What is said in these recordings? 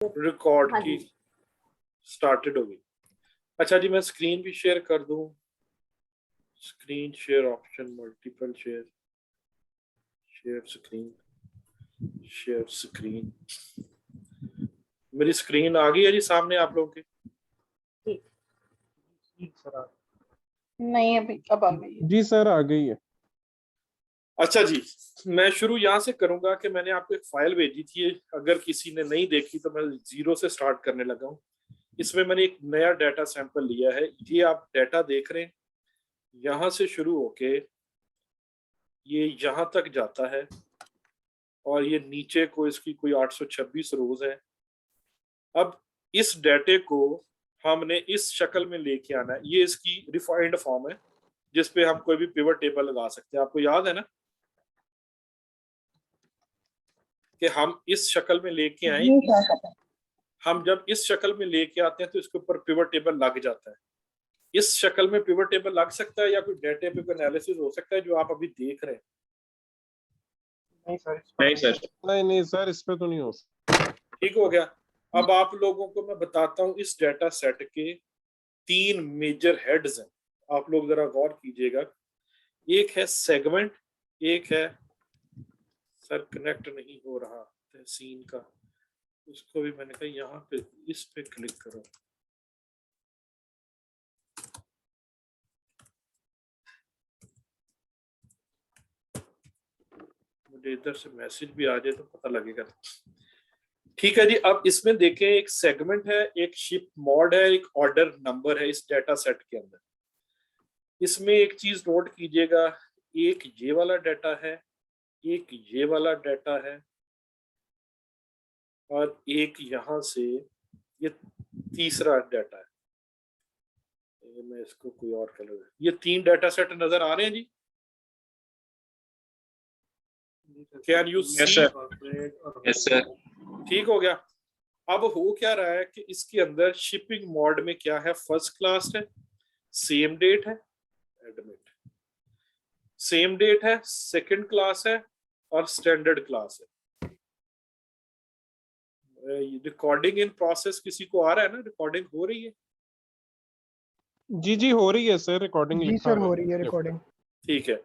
Record हाँ की जी। Started होगी। अच्छा जी, मैं स्क्रीन भी शेयर कर दूं। Screen share option, multiple share, share screen, share screen. मेरी स्क्रीन आ गई है जी सामने आप लोगों के। ठीक। नहीं अभी अब आ गई है। जी सर आ गई है। अच्छा जी, मैं शुरू यहाँ से करूंगा कि मैंने आपको एक फाइल भेजी थी, अगर किसी ने नहीं देखी तो मैं जीरो से स्टार्ट करने लगा हूँ। इसमें मैंने एक नया डाटा सैंपल लिया है। ये आप डाटा देख रहे हैं, यहाँ से शुरू होके ये यहाँ तक जाता है और ये नीचे को इसकी कोई 826 रोज है। अब इस डाटे को हमने इस शक्ल में लेके आना है। ये इसकी रिफाइंड फॉर्म है जिसपे हम कोई भी पिवट टेबल लगा सकते हैं। आपको याद है ना कि हम इस शक्ल में लेके आए। हम जब इस शक्ल में लेके आते हैं तो इसके ऊपर पिवट टेबल लग जाता है। इस शक्ल में पिवट टेबल लग सकता है या कोई डाटा पे कोई एनालिसिस हो सकता है जो आप अभी देख रहे हैं? नहीं सर। नहीं सर इस पे तो नहीं हो सकता। ठीक हो गया। अब आप लोगों को मैं बताता हूं इस डाटा सेट के 3 मेजर हेड्स हैं। आप लोग जरा गौर कीजिएगा। एक है सेगमेंट, एक है, सर कनेक्ट नहीं हो रहा तहसीन का, उसको भी मैंने कहा यहाँ पे इस पे क्लिक करो। मुझे इधर से मैसेज भी आ जाए तो पता लगेगा। ठीक है जी, अब इसमें देखें, एक सेगमेंट है, एक शिप मॉड है, एक ऑर्डर नंबर है इस डाटा सेट के अंदर। इसमें एक चीज नोट कीजिएगा, एक ये वाला डाटा है, एक ये वाला डाटा है और एक यहां से ये तीसरा डाटा है। मैं इसको कोई और कलर, ये 3 डाटा सेट नजर आ रहे हैं जी? Can you see? Yes sir. ठीक हो गया। अब हो क्या रहा है कि इसके अंदर शिपिंग मोड में क्या है, फर्स्ट क्लास है, सेम डेट है, एडमिट सेम डेट है, सेकंड क्लास है और स्टैंडर्ड क्लास है। रिकॉर्डिंग इन प्रोसेस किसी को आ रहा है ना? रिकॉर्डिंग हो रही है? जी हो रही है सर, रिकॉर्डिंग जी लिखा सर हुआ हो है। रही है रिकॉर्डिंग। ठीक है।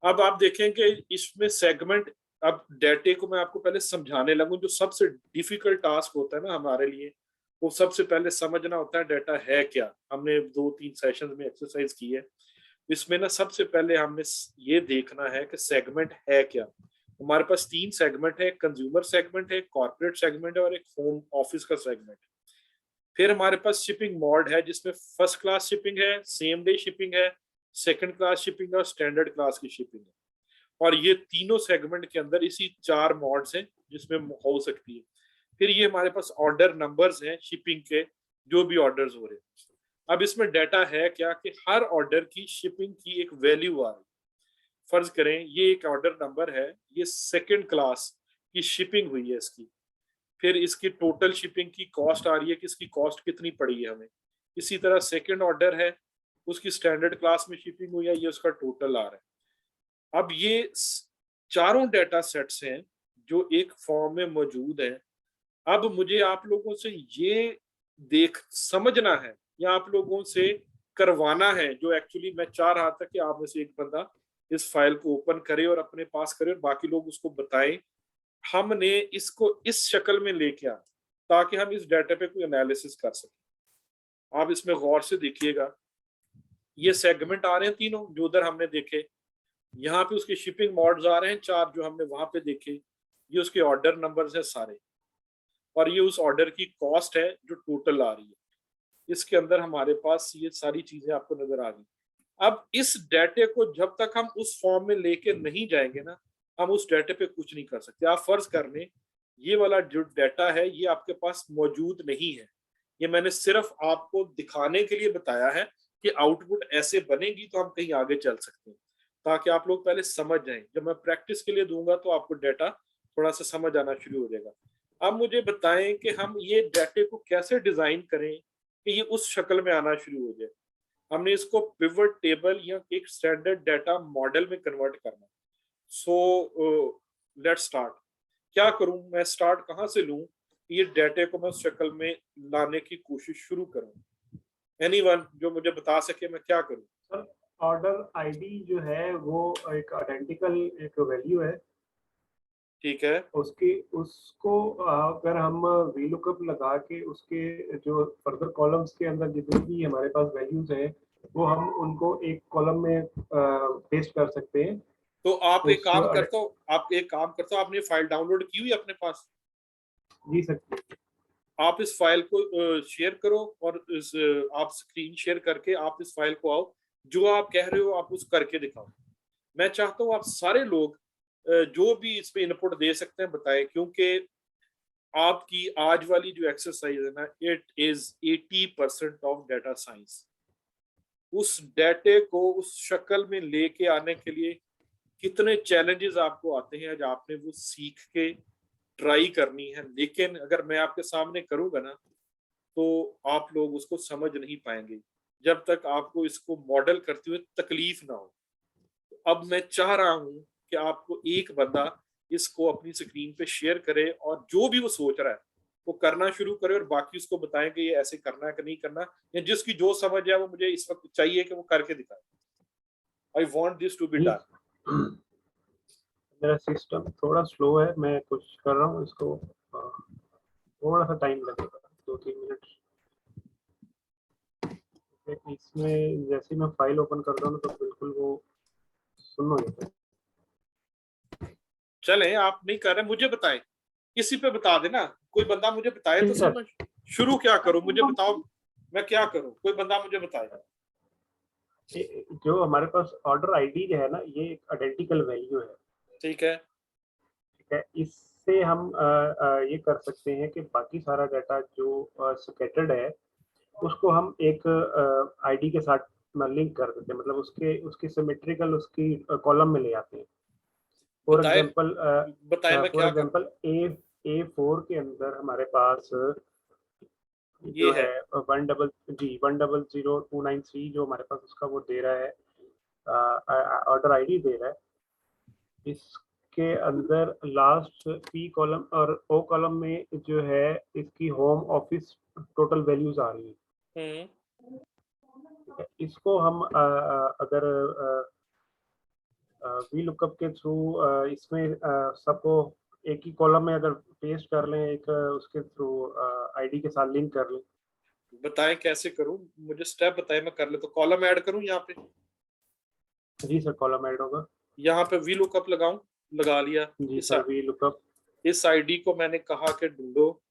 अब आप देखें कि इसमें सेगमेंट, अब डाटे को मैं आपको पहले समझाने लगूं। जो सबसे डिफिकल्ट टास्क होता है ना हमारे लिए, वो सबसे पहले समझना होता है डाटा है क्या। हमने 2-3 सेशंस में एक्सरसाइज की है। इसमें ना सबसे पहले हमने ये देखना है कि सेगमेंट है क्या। हमारे पास 3 सेगमेंट है, कंज्यूमर सेगमेंट है, कॉर्पोरेट सेगमेंट है और एक होम ऑफिस का सेगमेंट। फिर हमारे पास शिपिंग मोड है जिसमें फर्स्ट क्लास शिपिंग है, सेम डे शिपिंग है, सेकंड क्लास शिपिंग है और स्टैंडर्ड क्लास की शिपिंग है। और ये तीनों सेगमेंट के अंदर इसी 4 मॉड्स हैं जिसमें हो सकती है। फिर ये हमारे पास ऑर्डर नंबर्स हैं शिपिंग के, जो भी ऑर्डर्स हो रहे हैं। अब इसमें डाटा है क्या कि हर ऑर्डर की शिपिंग की एक वैल्यू आ रही है। फर्ज करें ये एक ऑर्डर नंबर है, ये सेकंड क्लास की शिपिंग हुई है इसकी। फिर इसकी टोटल शिपिंग की कॉस्ट आ रही है कि इसकी कॉस्ट कितनी पड़ी है हमें। इसी तरह सेकंड ऑर्डर है, उसकी स्टैंडर्ड क्लास में शिपिंग हुई है, ये उसका टोटल आ रहा है। अब ये चारों डाटा सेट्स हैं जो एक फॉर्म में मौजूद हैं। अब मुझे आप लोगों से ये देख समझना है या आप लोगों से करवाना है, जो एक्चुअली मैं चाह रहा था कि आप में से एक बंदा इस फाइल को ओपन करे और अपने पास करे और बाकी लोग उसको बताएं। हमने इसको इस शक्ल में लेके आए ताकि हम इस डाटा पे कोई एनालिसिस कर सकें। आप इसमें गौर से देखिएगा, ये सेगमेंट आ रहे हैं तीनों जो उधर हमने देखे। यहाँ पे उसके शिपिंग मॉड्स आ रहे हैं 4 जो हमने वहां पे देखे। ये उसके ऑर्डर नंबर्स हैं सारे और ये उस ऑर्डर की कॉस्ट है जो टोटल आ रही है। इसके अंदर हमारे पास ये सारी चीजें आपको नजर आ गई। अब इस डाटे को जब तक हम उस फॉर्म में लेके नहीं जाएंगे ना, हम उस डाटे पे कुछ नहीं कर सकते। आप फर्ज कर लें ये वाला जो डाटा है ये आपके पास मौजूद नहीं है। ये मैंने सिर्फ आपको दिखाने के लिए बताया है कि आउटपुट ऐसे बनेगी तो हम कहीं आगे चल सकते हैं, ताकि आप लोग पहले समझ जाएं। जब मैं प्रैक्टिस के लिए दूंगा तो आपको डाटा थोड़ा सा समझ आना शुरू हो जाएगा। अब मुझे बताएं कि हम ये डाटे को कैसे डिजाइन करें कि ये उस शक्ल में आना शुरू हो जाए। हमने इसको पिवट टेबल या एक स्टैंडर्ड डाटा मॉडल में कन्वर्ट करना। So let's start. क्या करूं मैं, स्टार्ट कहां से लूं? ये डाटे को मैं उस शक्ल में लाने की कोशिश शुरू करूं। एनीवन जो मुझे बता सके मैं क्या करूं? सर ऑर्डर आईडी जो है वो एक आइडेंटिकल एक वैल्यू है, ठीक है, उसकी उसको अगर हम वीलुकअप लगा के उसके जो फर्दर कॉलम्स के अंदर जितनी भी हमारे पास वैल्यूज है वो हम उनको एक कॉलम में पेस्ट कर सकते हैं। तो आप एक काम उस- करते हो, आपने फाइल डाउनलोड की हुई है अपने पास? जी सर। आप इस फाइल को शेयर करो और आप स्क्रीन शेयर करके आप इस फाइल को आओ, जो आप कह रहे हो आप उस करके दिखाओ। मैं चाहता हूँ आप सारे लोग जो भी इस पे इनपुट दे सकते हैं बताएं, क्योंकि आपकी आज वाली जो एक्सरसाइज है ना, it is 80% of data science. उस डाटे को उस शक्ल में लेके आने के लिए कितने चैलेंजेस आपको आते हैं, आज आपने वो सीख के ट्राई करनी है। लेकिन अगर मैं आपके सामने करूंगा ना तो आप लोग उसको समझ नहीं पाएंगे जब तक आपको इसको मॉडल करते हुए तकलीफ ना हो। अब मैं चाह रहा हूं कि आपको एक बंदा इसको अपनी स्क्रीन पे शेयर करे और जो भी वो सोच रहा है वो करना शुरू करे और बाकी उसको बताएं कि ये ऐसे करना है कि नहीं करना, या जिसकी जो समझ है वो मुझे इस वक्त चाहिए कि वो करके दिखाए। I want this to be done. मेरा सिस्टम थोड़ा स्लो है, मैं कोशिश कर रहा हूँ इसको, थोड़ा सा टाइम लगेगा 2-3 मिनट। इसमें जैसे मैं फाइल ओपन करता हूँ तो बिल्कुल वो सुन हो जाता है। चले आप नहीं कर रहे, मुझे बताएं, किसी पे बता देना, कोई बंदा मुझे बताए तो ठीक है। समझ। शुरू क्या करूं, मुझे बताओ, मैं क्या करूं, कोई बंदा मुझे बताएगा। जो हमारे पास ऑर्डर आईडी जो है ना, ये एक आइडेंटिकल वैल्यू है। ठीक है, ठीक है, इससे हम ये कर सकते हैं कि बाकी सारा डाटा जो स्कैटर्ड है उसको हम एक आईडी के साथ लिंक कर देते हैं, मतलब उसके उसकी सिमेट्रिकल उसकी कॉलम में ले आते हैं। फॉर बताए, एग्जांपल बताए मैं क्या करूं। A4 के अंदर हमारे पास ये जो है, है 1000293 जो हमारे पास उसका वो दे रहा है, ऑर्डर आईडी दे रहा है। इसके अंदर लास्ट पी कॉलम और ओ कॉलम में जो है इसकी होम ऑफिस टोटल वैल्यूज आ रही है। इसको हम अगर वी लुकअप के थ्रू इसमें सबको एक ही कॉलम में अगर पेस्ट कर लें, एक उसके थ्रू आईडी के साथ लिंक कर लें। बताएं कैसे करूं, मुझे स्टेप बताएं, मैं कर ले तो कॉलम ऐड करूं यहाँ पे। जी सर, कॉलम ऐड होगा। यहाँ पे वी लुकअप लगाऊं, लगा लिया। जी सर, वी लुकअप। इस आईडी को मैंने कहा कि ढूंढो,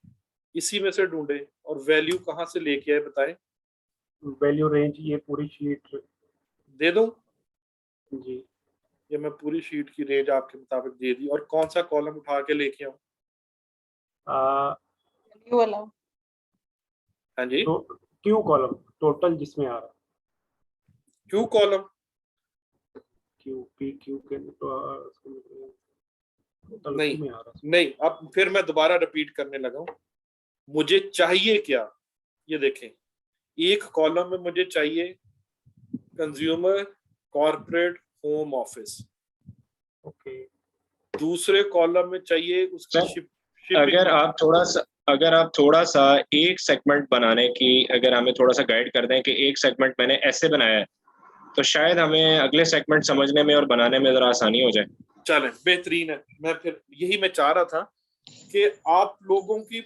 इसी में से ढूंढे, और वैल्यू कहाँ से लेके आए बताएं। वैल्यू रेंज ये पूरी शीट दे दूं? जी। ये मैं पूरी शीट की रेंज आपके मुताबिक दे दी, और कौन सा कॉलम उठा के लेके आऊं? वैल्यू वाला। हाँ जी, तो क्यू कॉलम टोटल जिसमें आ रहा है, Q column. Q P Q के टोटल नहीं उसी में आ रहा है। नहीं, अब फिर मैं दोबारा रिपीट करने लगा हूं। मुझे चाहिए क्या, ये देखें, एक कॉलम में मुझे चाहिए consumer, corporate, home office. Okay. दूसरे कॉलम में चाहिए उसकी सर, शिपिंग। अगर आप थोड़ा सा एक सेगमेंट बनाने की अगर हमें थोड़ा सा गाइड कर दें कि एक सेगमेंट मैंने ऐसे बनाया है तो शायद हमें अगले सेगमेंट समझने में और बनाने में जरा आसानी हो जाए। चलें, बेहतरीन है। मैं फिर यही मैं चाह रहा था कि आप लोगों की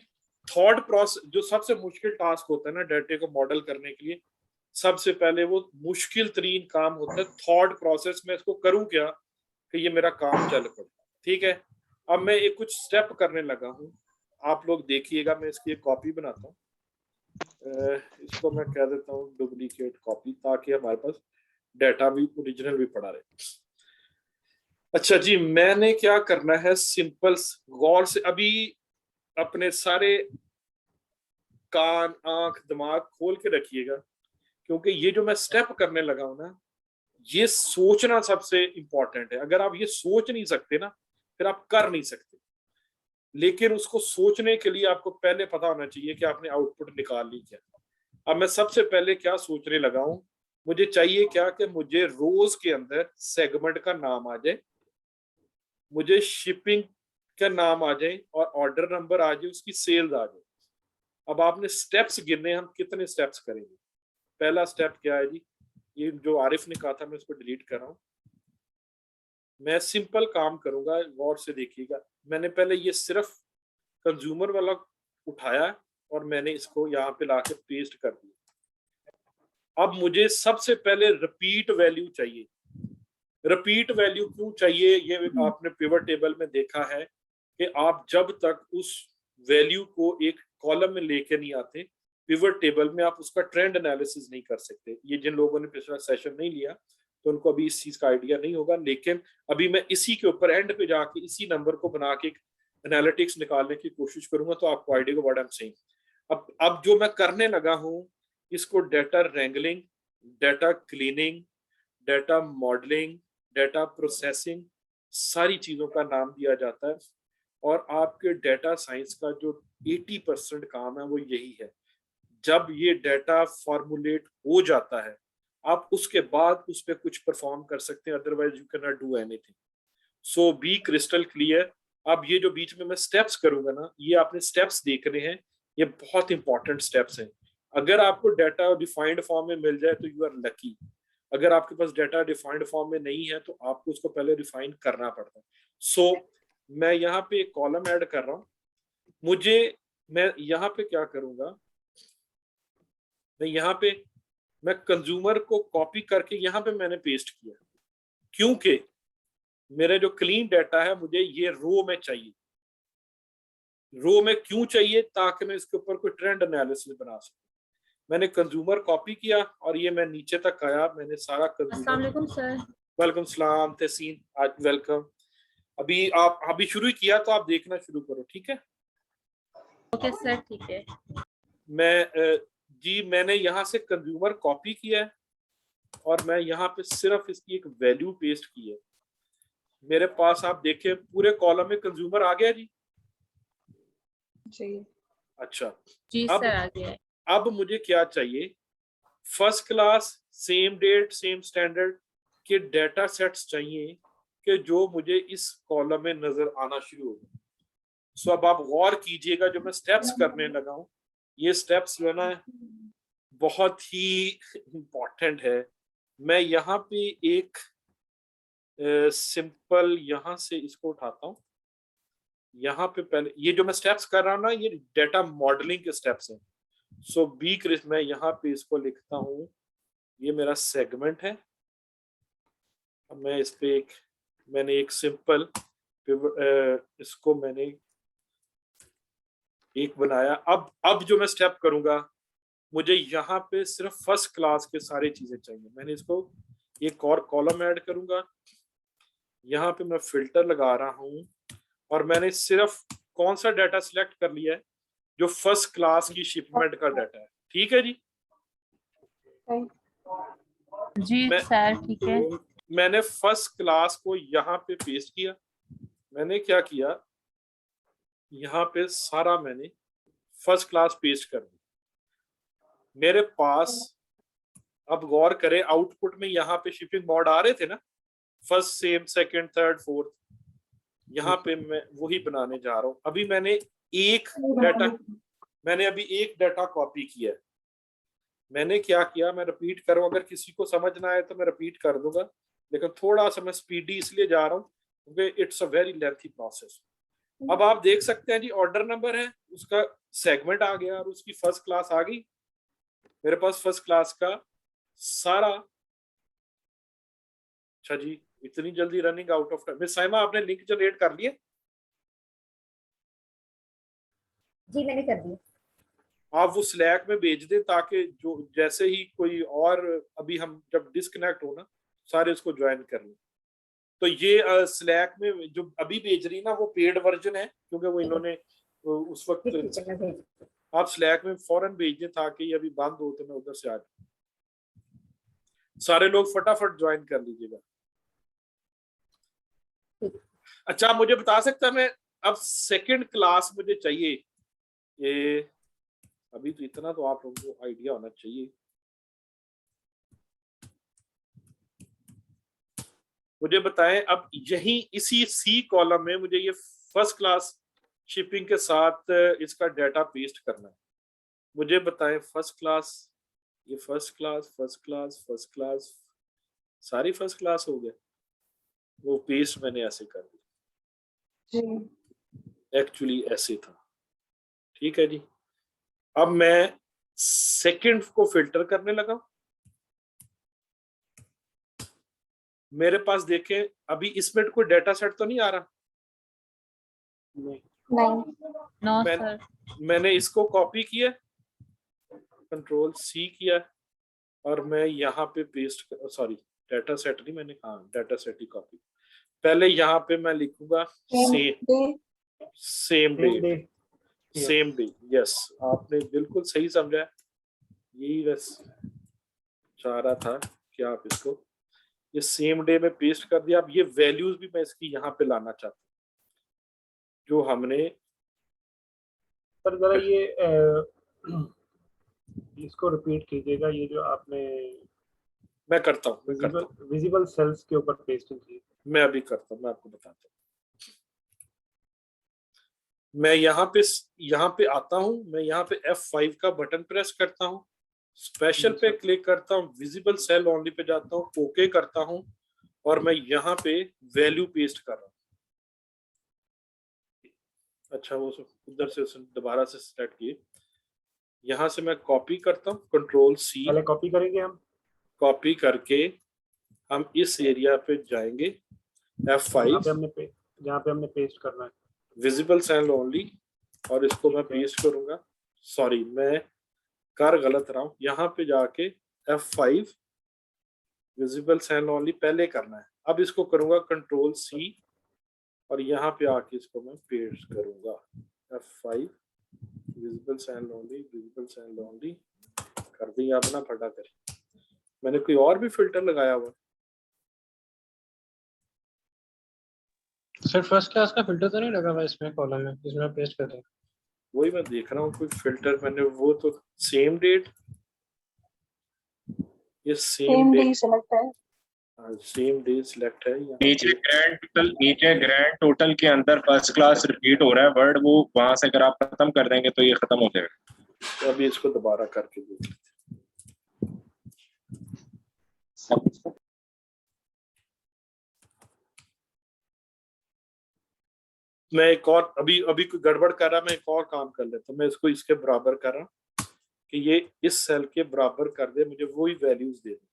थॉट प्रोसेस, जो सबसे मुश्किल टास्क होता है ना डाटे को मॉडल करने के लिए, सबसे पहले वो मुश्किल तरीन काम होता है थॉट प्रोसेस में, इसको करूं क्या कि ये मेरा काम चल पड़े। ठीक है, अब मैं एक कुछ स्टेप करने लगा हूं, आप लोग देखिएगा। मैं इसकी एक कॉपी बनाता हूँ, इसको मैं कह देता हूँ डुप्लीकेट कॉपी, ताकि हमारे पास डाटा भी ओरिजिनल भी पड़ा रहे। अच्छा जी, मैंने क्या करना है, सिंपल गौर से अभी अपने सारे कान, आंख, दिमाग खोल के रखिएगा, क्योंकि ये जो मैं स्टेप करने लगा हूं ना, ये सोचना सबसे इंपॉर्टेंट है। अगर आप ये सोच नहीं सकते ना, फिर आप कर नहीं सकते। लेकिन उसको सोचने के लिए आपको पहले पता होना चाहिए कि आपने आउटपुट निकाल ली क्या। अब मैं सबसे पहले क्या सोचने लगा हूं, मुझे चाहिए क्या कि मुझे रोज के अंदर सेगमेंट का नाम आ जाए, मुझे शिपिंग का नाम आ जाए और ऑर्डर नंबर आ जाए, उसकी सेल्स आ जाए। अब आपने स्टेप्स गिनने, हम कितने स्टेप्स करेंगे। पहला स्टेप क्या है जी, ये जो आरिफ ने कहा था मैं इसको डिलीट कर रहा हूँ। मैं सिंपल काम करूंगा, गौर से देखिएगा। मैंने पहले ये सिर्फ कंज्यूमर वाला उठाया और मैंने इसको यहाँ पे लाके पेस्ट कर दिया। अब मुझे सबसे पहले रिपीट वैल्यू चाहिए। रिपीट वैल्यू क्यों चाहिए, ये आपने पिवट टेबल में देखा है कि आप जब तक उस वैल्यू को एक कॉलम में लेके नहीं आते, पिवट टेबल में आप उसका ट्रेंड एनालिसिस नहीं कर सकते। ये जिन लोगों ने पिछला सेशन नहीं लिया तो उनको अभी इस चीज का आइडिया नहीं होगा, लेकिन अभी मैं इसी के ऊपर एंड पे जाके इसी नंबर को बना के एनालिटिक्स निकालने की कोशिश करूंगा, तो आपको आइडिया को व्हाट आई एम सेइंग। अब जो मैं करने लगा हूँ, इसको data wrangling, data cleaning, data modelling, data processing, सारी चीजों का नाम दिया जाता है। और आपके डाटा साइंस का जो 80% काम है वो यही है। जब ये डाटा फॉर्मुलेट हो जाता है, आप उसके बाद उस पर कुछ परफॉर्म कर सकते हैं, otherwise you can not do anything. So B crystal clear. अब ये जो बीच में मैं स्टेप्स करूंगा ना, ये आपने स्टेप्स देख रहे हैं, ये बहुत इंपॉर्टेंट स्टेप्स हैं। अगर आपको डाटा डिफाइंड फॉर्म में मिल जाए तो यू आर लकी। अगर आपके पास डाटा डिफाइंड फॉर्म में नहीं है तो आपको उसको पहले रिफाइन करना पड़ता है। सो मैं यहाँ पे एक कॉलम ऐड कर रहा हूँ। मैं यहाँ पे क्या करूंगा, मैं कंज्यूमर को कॉपी करके यहाँ पे मैंने पेस्ट किया, क्योंकि मेरे जो क्लीन डाटा है मुझे ये रो में चाहिए। रो में क्यों चाहिए, ताकि मैं इसके ऊपर कोई ट्रेंड एनालिसिस बना सकूं। मैंने कंज्यूमर कॉपी किया और ये मैं नीचे तक आया, मैंने सारा अस्सलाम वालेकुम सर। वेलकम सलाम तहसीन, आज वेलकम। अभी आप अभी शुरू किया तो आप देखना शुरू करो, ठीक है। ओके सर, ठीक है। मैंने यहाँ से कंज्यूमर कॉपी किया है और मैं यहाँ पे सिर्फ इसकी एक वैल्यू पेस्ट की है। मेरे पास आप देखें पूरे कॉलम में कंज्यूमर आ गया जी। जी अच्छा जी अब सर, आ गया है। अब मुझे क्या चाहिए, first class, same date, same standard के डाटा सेट्स चाहिए कि जो मुझे इस कॉलम में नजर आना शुरू हो गए। सो अब आप गौर कीजिएगा, जो मैं स्टेप्स करने लगा हूँ, ये स्टेप्स जो है ना बहुत ही इंपॉर्टेंट है। मैं यहाँ पे एक सिंपल यहाँ से इसको उठाता हूँ। यहाँ पे पहले ये जो मैं स्टेप्स कर रहा हूँ ना, ये डाटा मॉडलिंग के स्टेप्स हैं। सो बी क्रिस, मैं यहाँ पे इसको लिखता हूँ, ये मेरा सेगमेंट है। अब मैं इस पे मैंने एक सिंपल इसको मैंने एक बनाया। अब जो मैं स्टेप करूंगा, मुझे यहाँ पे सिर्फ फर्स्ट क्लास के सारी चीजें चाहिए। मैंने इसको एक और कॉलम ऐड करूंगा, यहाँ पे मैं फिल्टर लगा रहा हूँ और मैंने सिर्फ कौन सा डाटा सिलेक्ट कर लिया है, जो फर्स्ट क्लास की शिपमेंट का डाटा है। ठीक है जी, जी सर, ठीक है। मैंने फर्स्ट क्लास को यहाँ पे पेस्ट किया। मैंने क्या किया, यहाँ पे सारा मैंने फर्स्ट क्लास पेस्ट कर दी। मेरे पास, अब गौर करें, आउटपुट में यहाँ पे शिपिंग मोड आ रहे थे ना, first, same, second, third, fourth, यहाँ पे मैं वही बनाने जा रहा हूँ। अभी मैंने अभी एक डाटा कॉपी किया है। मैंने क्या किया, मैं रिपीट करूँ, अगर किसी को समझ ना आए तो मैं रिपीट कर दूंगा, लेकिन थोड़ा सा मैं स्पीडी इसलिए जा रहा हूँ क्योंकि it's a very lengthy process. अब आप देख सकते हैं जी, ऑर्डर नंबर है, उसका सेगमेंट आ गया और उसकी फर्स्ट क्लास आ गई। मेरे पास फर्स्ट क्लास का सारा, अच्छा जी, इतनी जल्दी running out of time. Miss Saima, आपने लिंक जनरेट कर लिए? जी मैंने कर दिया। आप वो स्लैक में भेज दें, ताकि जो जैसे ही कोई और, अभी हम जब डिस्कनेक्ट हो ना, सारे उसको ज्वाइन कर लें। तो ये स्लैक में जो अभी भेज रही ना, वो पेड वर्जन है, क्योंकि वो इन्होंने उस वक्त, आप स्लैक में फौरन भेज दें ताकि अभी बंद हो तो मैं उधर से आ जाऊं। सारे लोग फटाफट ज्वाइन कर लीजिएगा। अच्छा, मुझे बता सकता, मैं अब सेकंड क्लास मुझे चाहिए, ये अभी तो इतना तो आप लोगों को आइडिया होना चाहिए। मुझे बताएं, अब यही इसी सी कॉलम में मुझे ये फर्स्ट क्लास शिपिंग के साथ इसका डाटा पेस्ट करना है। मुझे बताएं फर्स्ट क्लास, ये फर्स्ट क्लास सारी फर्स्ट क्लास हो गया, वो पेस्ट मैंने ऐसे कर दिया, जी एक्चुअली ऐसे था। ठीक है जी। अब मैं सेकंड को फिल्टर करने लगा। मेरे पास देखें अभी इसमें कोई डाटा सेट तो नहीं आ रहा। नहीं नो मैं- सर। मैंने इसको कॉपी किया, कंट्रोल सी किया और मैं यहाँ पे पेस्ट, सॉरी डाटा सेट नहीं, मैंने हाँ डाटा सेट ही कॉपी। पहले यहाँ पे मैं लिखूंगा सेम डे। यस, आपने बिल्कुल सही समझा, यही बस चाह रहा था कि आप इसको ये सेम डे में पेस्ट कर दिया। अब ये वैल्यूज भी मैं इसकी यहाँ पे लाना चाहता हूँ जो हमने। सर जरा ये इसको रिपीट कीजिएगा, ये जो आपने मैं करता हूँ विजिबल सेल्स के ऊपर पेस्टिंग की। मैं अभी करता हूँ, मैं आपको बताता हूँ। मैं यहाँ पे आता हूँ, मैं यहाँ पे F5 का बटन प्रेस करता हूँ, स्पेशल पे क्लिक करता हूँ, विजिबल सेल ओनली पे जाता हूँ, ओके करता हूँ और मैं यहाँ पे वैल्यू पेस्ट कर रहा हूँ। अच्छा वो उधर से दोबारा से स्टार्ट किए, यहाँ से मैं कॉपी करता हूँ, कंट्रोल सी। पहले कॉपी करेंगे हम, कॉपी करके हम इस एरिया पे जाएंगे F5, जहाँ पे हमने पेस्ट करना है, विजिबल सेल ओनली, और इसको मैं पेस्ट करूंगा। सॉरी मैं कर गलत रहा हूँ, यहाँ पे जाके F5 विजिबल सेल ओनली पहले करना है। अब इसको करूंगा कंट्रोल सी और यहाँ पे आके इसको मैं पेस्ट करूंगा F5 विजिबल सेल ओनली कर दी। आप ना फटा कर, मैंने कोई और भी फिल्टर लगाया हुआ। सर फर्स्ट क्लास का फिल्टर तो नहीं लगा हुआ इसमें कॉलम में, इसमें पेस्ट कर दें। वही मैं देख रहा हूँ कोई फिल्टर मैंने, वो तो सेम डेट, ये सेम डे सेलेक्ट है। सेम डे सिलेक्ट है। नीचे ग्रैंड टोटल के अंदर फर्स्ट क्लास रिपीट हो रहा है वर्ड, वो वहां से अगर आप खत्म कर देंगे तो ये खत्म हो जाएगा। तो अभी इसको दोबारा करके देखते हैं। मैं एक और अभी कोई गड़बड़ कर रहा, मैं एक और काम कर लेता हूँ। मैं इसको इसके बराबर कर रहा हूँ कि ये इस सेल के बराबर कर दे, मुझे वही वैल्यूज दे दे।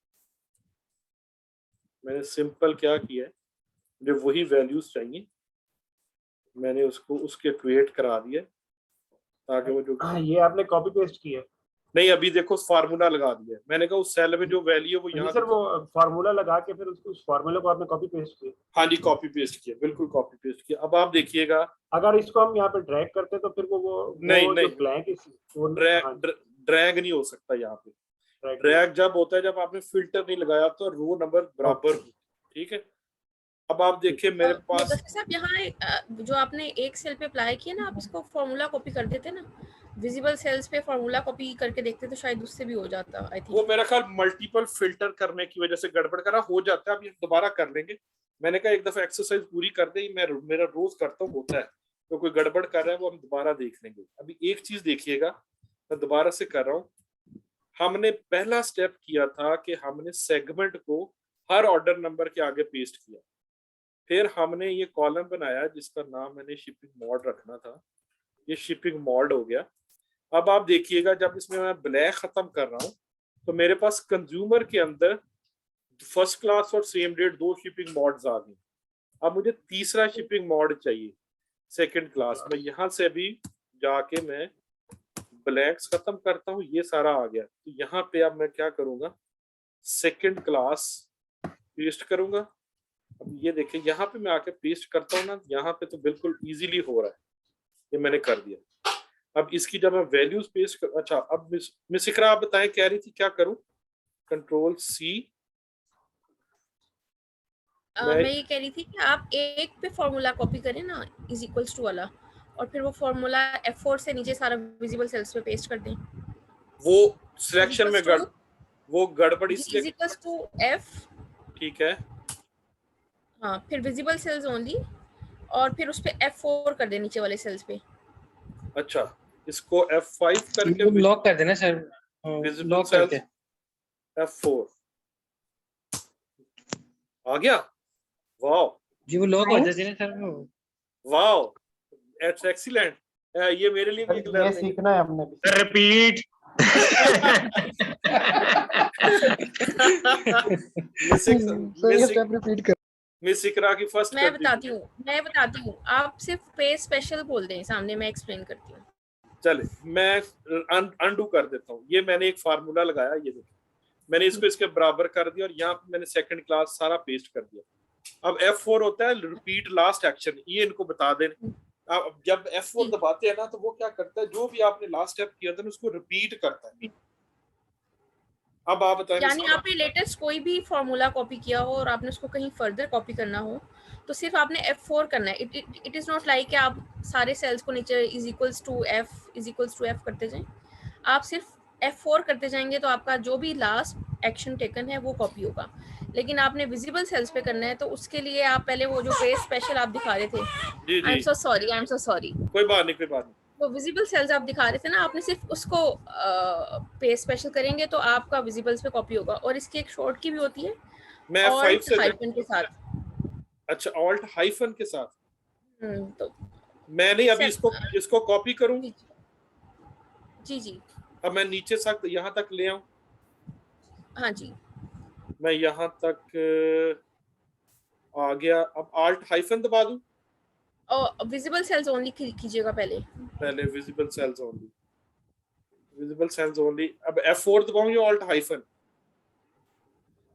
मैंने सिंपल क्या किया है, मुझे वही वैल्यूज चाहिए, मैंने उसको उसके इक्वेट करा दिया ताकि वो जो ये आपने कॉपी पेस्ट किया है? नहीं, अभी देखो फार्मूला लगा दिया। मैंने कहा उस सेल में जो वैल्यू है वो यहाँ। सर वो फार्मूला लगा के फिर उसको, उस फार्मूले को आपने कॉपी पेस्ट किया? हाँ जी, कॉपी पेस्ट किया, बिल्कुल कॉपी पेस्ट किया। अब आप देखिएगा, अगर इसको हम यहाँ पे ड्रैग करते तो फिर वो नहीं ब्लैंक ड्रैग नहीं हो सकता यहाँ पे। ड्रैग जब होता है जब आपने फिल्टर नहीं लगाया तो रो नंबर बराबर। ठीक है, अब आप देखिए मेरे पास साहब यहाँ जो आपने एक सेल पे अप्लाई किया ना, आप इसको फॉर्मूला कॉपी कर देते ना, विजिबल सेल्स पे फॉर्मूला कॉपी करके देखते तो शायद उससे भी हो जाता। आई थिंक वो मेरा ख्याल मल्टीपल फिल्टर करने की वजह से गड़बड़ करा हो जाता है। अब ये दोबारा कर लेंगे। मैंने कहा एक दफा एक्सरसाइज पूरी कर दे, मैं मेरा रोज करता हूँ, होता है तो कोई गड़बड़ कर रहा है वो हम दोबारा देख लेंगे। अभी एक चीज देखिएगा, मैं दोबारा से कर रहा हूँ। हमने पहला स्टेप किया था कि हमने सेगमेंट को हर ऑर्डर नंबर के आगे पेस्ट किया, फिर हमने ये कॉलम बनाया जिसका नाम मैंने शिपिंग मॉड रखना था, ये शिपिंग मॉड हो गया। अब आप देखिएगा जब इसमें मैं ब्लैक खत्म कर रहा हूं तो मेरे पास कंज्यूमर के अंदर फर्स्ट क्लास और सेम डेट दो शिपिंग मॉड्स आ गई। अब मुझे तीसरा शिपिंग मॉड चाहिए सेकंड क्लास में। यहां से भी जाके मैं ब्लैंक्स खत्म करता हूं, ये सारा आ गया। तो यहाँ पे अब मैं क्या करूंगा, सेकंड क्लास पेस्ट करूंगा। अब ये देखिए यहाँ पे मैं आके पेस्ट करता हूँ ना, यहाँ पे तो बिल्कुल इजीली हो रहा है, ये मैंने कर दिया। अब इसकी जब मैं वैल्यूज पेस्ट कर, अच्छा अब मिस इकरा आप बताएं कह रही थी क्या करूं? Control C. मैं ये कह रही थी कि आप एक पे फॉर्मूला कॉपी करें ना, इज इक्वल्स टू वाला, और फिर वो फॉर्मूला F4 से नीचे सारा विजिबल सेल्स पे पेस्ट कर दें। वो सिलेक्शन में गड़बड़ इसलिए इज इक्वल्स टू F। ठीक है, हाँ, फिर विजिबल सेल्स ओनली और फिर उस पे F4 कर दे नीचे वाले सेल्स पे। अच्छा, इसको F5 करके लॉक कर देना सर, विजिबल लॉक सेल्स करके। F4 आ गया। वाओ जी वो लॉक हो जाती है ना सर वो। Wow, it's excellent. ये मेरे लिए भी एक ये लर्निंग सीखना है हमने भी। रिपीट। मिस इकरा की फर्स्ट मैं कर बताती दीजिए। हूँ, आप सिर्फ पे स्पेशल बोल दें सामने, मैं एक्सप्लेन करती हूँ। चले मैं अनडू कर देता हूँ। ये मैंने एक फार्मूला लगाया, ये देखिए मैंने इसको इसके बराबर कर दिया और यहाँ पे मैंने सेकंड क्लास सारा पेस्ट कर दिया। अब F4 होता है रिपीट लास्ट एक्शन, ये इनको बता दें। अब जब F4 दबाते हैं ना तो वो क्या करता है, जो भी आपने लास्ट स्टेप किया था ना उसको रिपीट करता है। अब आप बताएं, यानी आपने लेटेस्ट कोई भी फॉर्मूला कॉपी किया हो और आपने उसको कहीं फर्दर कॉपी करना हो तो सिर्फ आपने F4 करना है। इट इज नॉट लाइक कि आप सारे सेल्स को नीचे इज इक्वल्स टू F करते जाएं। आप सिर्फ F4 करते जाएंगे तो आपका जो भी लास्ट एक्शन टेकन है वो कॉपी होगा। लेकिन आपने विजिबल सेल्स पे करना है तो उसके लिए आप पहले वो जो पेज स्पेशल आप दिखा रहे थे, आई एम सो सॉरी, कोई बात नहीं वो विजिबल सेल्स आप दिखा रहे थे ना, आपने सिर्फ उसको पेज स्पेशल करेंगे तो आपका विजिबल्स पे कॉपी होगा। और इसकी एक शॉर्ट की भी होती है, मैं F5 से हाइफन के साथ। अच्छा, ऑल्ट हाइफन के साथ। तो मैंने अभी इसको कॉपी करूं। जी अब मैं नीचे तक यहाँ तक ले आऊं। हाँ जी, मैं यहाँ तक आ गया। अब ऑल्ट हाइफन दबा दूं। और विजिबल सेल्स ओनली कीजिएगा पहले विजिबल सेल्स ओनली। अब F4 दबाऊं या ऑल्ट हाइफन?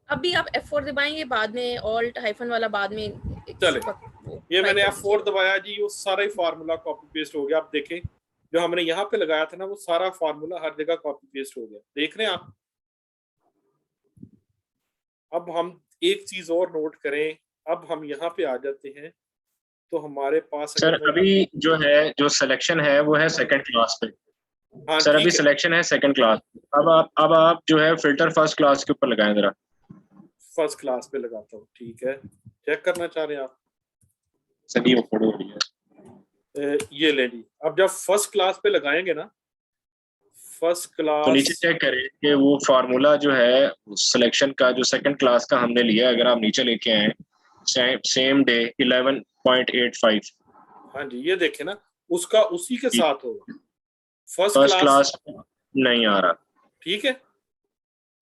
अभी आप F4 दबाएंगे, बाद में ऑल्ट हाइफन वाला बाद में। चले, ये मैंने F4 दबाया जी, वो सारा ही फार्मूला कॉपी पेस्ट हो गया। आप देखें जो हमने यहाँ पे लगाया था ना वो सारा फार्मूला हर जगह कॉपी पेस्ट हो गया, देख रहे हैं आप। अब हम एक चीज और नोट करें, अब हम यहाँ पे आ जाते हैं तो हमारे पास सर अभी जो है जो सिलेक्शन है वो है सेकंड क्लास पे। हाँ, सर अभी सिलेक्शन है सेकंड क्लास। अब आप जो है फिल्टर फर्स्ट क्लास के ऊपर लगाएं जरा। फर्स्ट क्लास पे लगाता हूँ, ठीक है। चेक करना चाह रहे हैं आप? सभी वो फोटो हो रही है। ये ले ली। अब जब फर्स्ट क्लास पे लगाएंगे ना, फर्स्ट क्लास तो नीचे चेक करें कि वो फार्मूला जो है सिलेक्शन का जो सेकंड क्लास का हमने लिया, अगर आप नीचे लेके आए सेम डे 11.85। हाँ जी, ये देखें ना, उसका उसी के साथ होगा। फर्स्ट क्लास नहीं आ रहा। ठीक है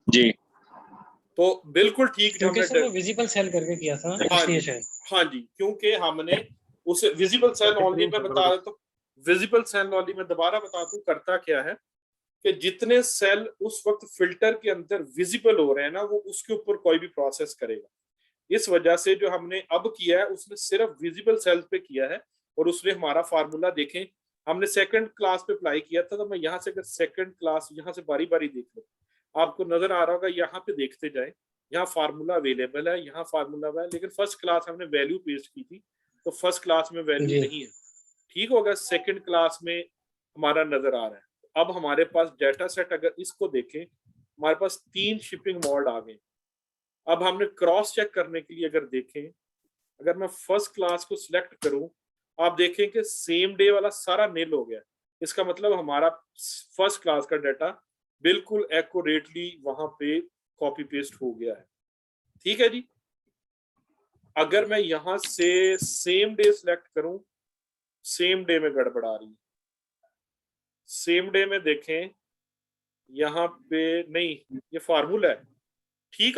जी, तो बिल्कुल ठीक। क्योंकि सर वो विजिबल सेल करके किया था इसलिए शायद। हाँ जी, क्योंकि हमने उसे विजिबल सेल ओनली में बता रहा, तो विजिबल सेल ओनली में दोबारा बताता हूँ करता क्या है कि जितने सेल उस वक्त फिल्टर के अंदर विजिबल हो रहे हैं ना, वो उसके ऊपर कोई भी प्रोसेस करेगा। इस वजह से जो हमने अब किया है उसने सिर्फ विजिबल सेल्स पे किया है और उसने हमारा फार्मूला देखें, हमने सेकंड क्लास पे अप्लाई किया था। तो मैं यहाँ से अगर सेकंड क्लास यहाँ से बारी बारी देख लो, आपको नजर आ रहा होगा, यहाँ पे देखते जाए, यहाँ फार्मूला अवेलेबल है, यहाँ फार्मूला है, लेकिन फर्स्ट क्लास हमने वैल्यू पेस्ट की थी तो फर्स्ट क्लास में वैल्यू नहीं है। ठीक होगा, सेकंड क्लास में हमारा नजर आ रहा है। अब हमारे पास डेटा सेट, अगर इसको देखें, हमारे पास 3 शिपिंग मोड आ गए। अब हमने क्रॉस चेक करने के लिए अगर देखें, अगर मैं फर्स्ट क्लास को सिलेक्ट करूं, आप देखें कि सेम डे वाला सारा नील हो गया। इसका मतलब हमारा फर्स्ट क्लास का डाटा बिल्कुल एक्यूरेटली वहां पे कॉपी पेस्ट हो गया है। ठीक है जी। अगर मैं यहां से सेम डे सिलेक्ट करूं, सेम डे में गड़बड़ आ रही है। सेम डे में देखें, यहाँ पे नहीं, ये फार्मूला है ठीक